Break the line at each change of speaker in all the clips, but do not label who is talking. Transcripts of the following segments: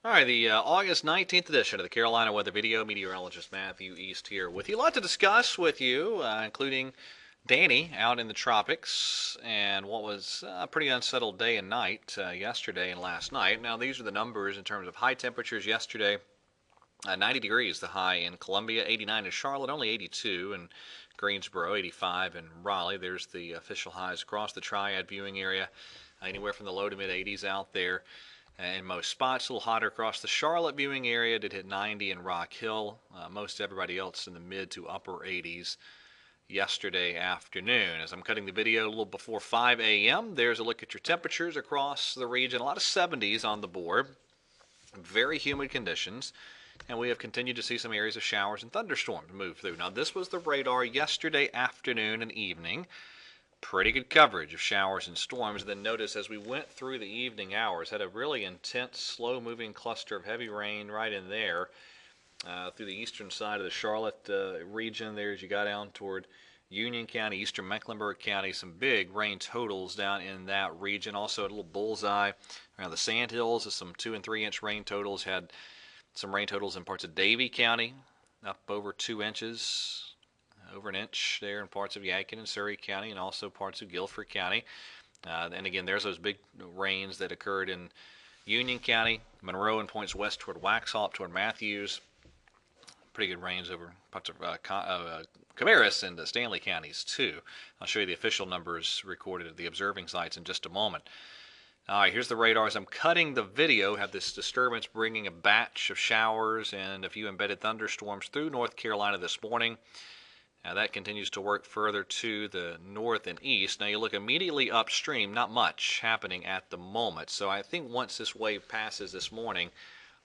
All right, the August 19th edition of the Carolina Weather Video. Meteorologist Matthew East here with you. A lot to discuss with you, including Danny out in the tropics and what was a pretty unsettled day and night yesterday and last night. Now, these are the numbers in terms of high temperatures yesterday. 90 degrees the high in Columbia, 89 in Charlotte, only 82 in Greensboro, 85 in Raleigh. There's the official highs across the Triad viewing area, anywhere from the low to mid 80s out there in most spots. A little hotter across the Charlotte viewing area. Did hit 90 in Rock Hill. Most everybody else in the mid to upper 80s yesterday afternoon. As I'm cutting the video a little before 5 a.m., there's a look at your temperatures across the region. A lot of 70s on the board. Very humid conditions. And we have continued to see some areas of showers and thunderstorms move through. Now, this was the radar yesterday afternoon and evening. Pretty good coverage of showers and storms. Then notice as we went through the evening hours, had a really intense, slow-moving cluster of heavy rain right in there through the eastern side of the Charlotte region there as you got down toward Union County, eastern Mecklenburg County. Some big rain totals down in that region. Also a little bullseye around the Sandhills. Some 2 and 3 inch rain totals. Had some rain totals in parts of Davie County, up over 2 inches, over an inch there in parts of Yadkin and Surrey County, and also parts of Guilford County. And again, there's those big rains that occurred in Union County, Monroe, and points west toward Waxhaw, up toward Matthews. Pretty good rains over parts of Cabarrus and Stanley counties, too. I'll show you the official numbers recorded at the observing sites in just a moment. All right, here's the radar. As I'm cutting the video, have this disturbance bringing a batch of showers and a few embedded thunderstorms through North Carolina this morning. Now that continues to work further to the north and east. Now you look immediately upstream, not much happening at the moment. So I think once this wave passes this morning,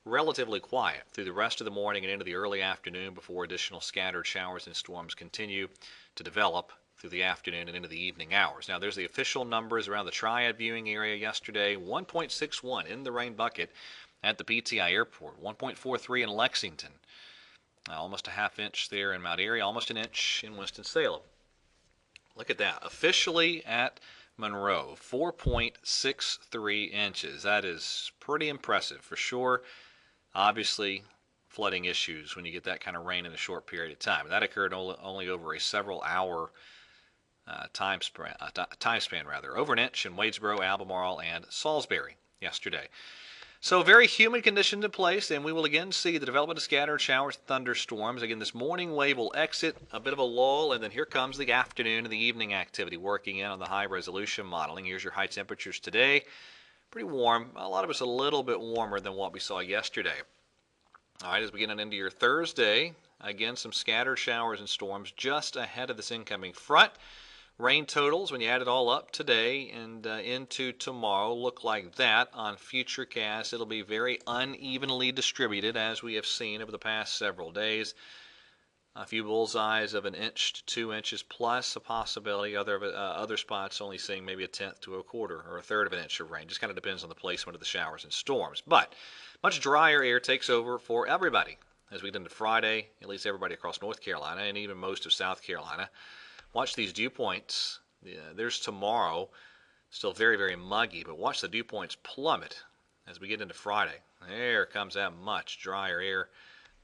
relatively quiet through the rest of the morning and into the early afternoon before additional scattered showers and storms continue to develop through the afternoon and into the evening hours. Now there's the official numbers around the Triad viewing area yesterday. 1.61 in the rain bucket at the PTI airport. 1.43 in Lexington. Almost a half inch there in Mount Airy. Almost an inch in Winston-Salem. Look at that. Officially at Monroe, 4.63 inches. That is pretty impressive for sure. Obviously, flooding issues when you get that kind of rain in a short period of time. That occurred only over a several-hour time span, over an inch in Wadesboro, Albemarle, and Salisbury yesterday. So very humid conditions in place, and we will again see the development of scattered showers and thunderstorms. Again, this morning wave will exit, a bit of a lull, and then here comes the afternoon and the evening activity working in on the high-resolution modeling. Here's your high temperatures today. Pretty warm. A lot of it's a little bit warmer than what we saw yesterday. All right, as we get into your Thursday, again, some scattered showers and storms just ahead of this incoming front. Rain totals, when you add it all up today and into tomorrow, look like that. On Futurecast, it'll be very unevenly distributed, as we have seen over the past several days. A few bullseyes of an inch to 2 inches plus a possibility. Other spots only seeing maybe a tenth to a quarter or a third of an inch of rain. Just kind of depends on the placement of the showers and storms. But much drier air takes over for everybody as we get into Friday, at least everybody across North Carolina and even most of South Carolina. Watch these dew points. There's tomorrow, still very, very muggy, but watch the dew points plummet as we get into Friday. There comes that much drier air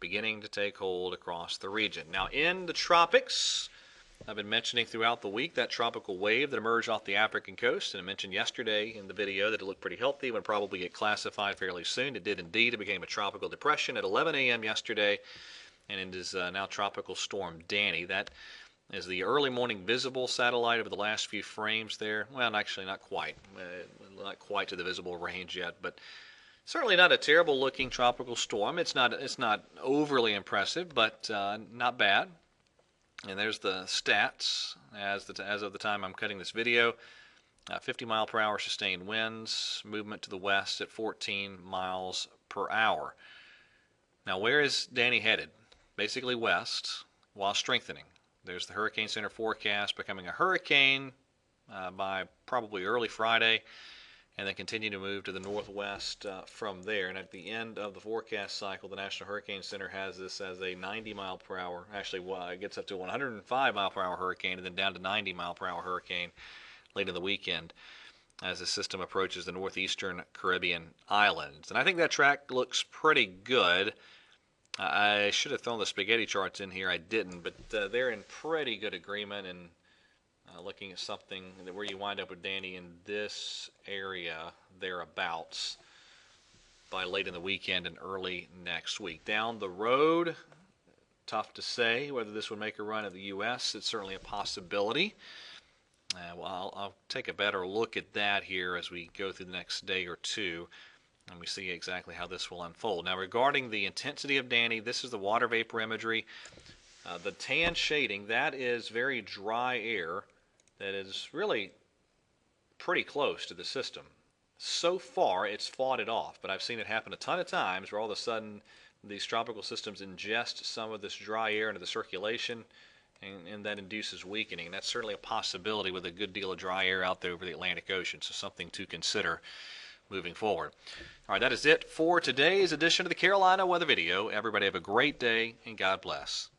beginning to take hold across the region. Now in the tropics, I've been mentioning throughout the week that tropical wave that emerged off the African coast, and I mentioned yesterday in the video that it looked pretty healthy and would probably get classified fairly soon. It did indeed. It became a tropical depression at 11 a.m. yesterday, and it is now Tropical Storm Danny. That is the early morning visible satellite over the last few frames there. Well, actually not quite to the visible range yet, but certainly not a terrible looking tropical storm. It's not overly impressive, but not bad. And there's the stats as of the time I'm cutting this video. 50 mile per hour sustained winds, movement to the west at 14 miles per hour. Now where is Danny headed? Basically west while strengthening. There's the Hurricane Center forecast becoming a hurricane by probably early Friday, and then continue to move to the northwest from there. And at the end of the forecast cycle, the National Hurricane Center has this as a 90 mile per hour, actually it gets up to 105 mile per hour hurricane and then down to 90 mile per hour hurricane late in the weekend. as the system approaches the northeastern Caribbean islands. And I think that track looks pretty good. I should have thrown the spaghetti charts in here. I didn't, but they're in pretty good agreement. And looking at something where you wind up with Danny in this area thereabouts by late in the weekend and early next week. Down the road, tough to say whether this would make a run at the U.S. It's certainly a possibility. Well, I'll take a better look at that here as we go through the next day or two, and we see exactly how this will unfold. Now, regarding the intensity of Danny, this is the water vapor imagery. The tan shading, that is very dry air that is really pretty close to the system. So far, it's fought it off, but I've seen it happen a ton of times where all of a sudden these tropical systems ingest some of this dry air into the circulation, and that induces weakening. That's certainly a possibility with a good deal of dry air out there over the Atlantic Ocean, so something to consider moving forward. All right, that is it for today's edition of the Carolina Weather Video. Everybody have a great day, and God bless.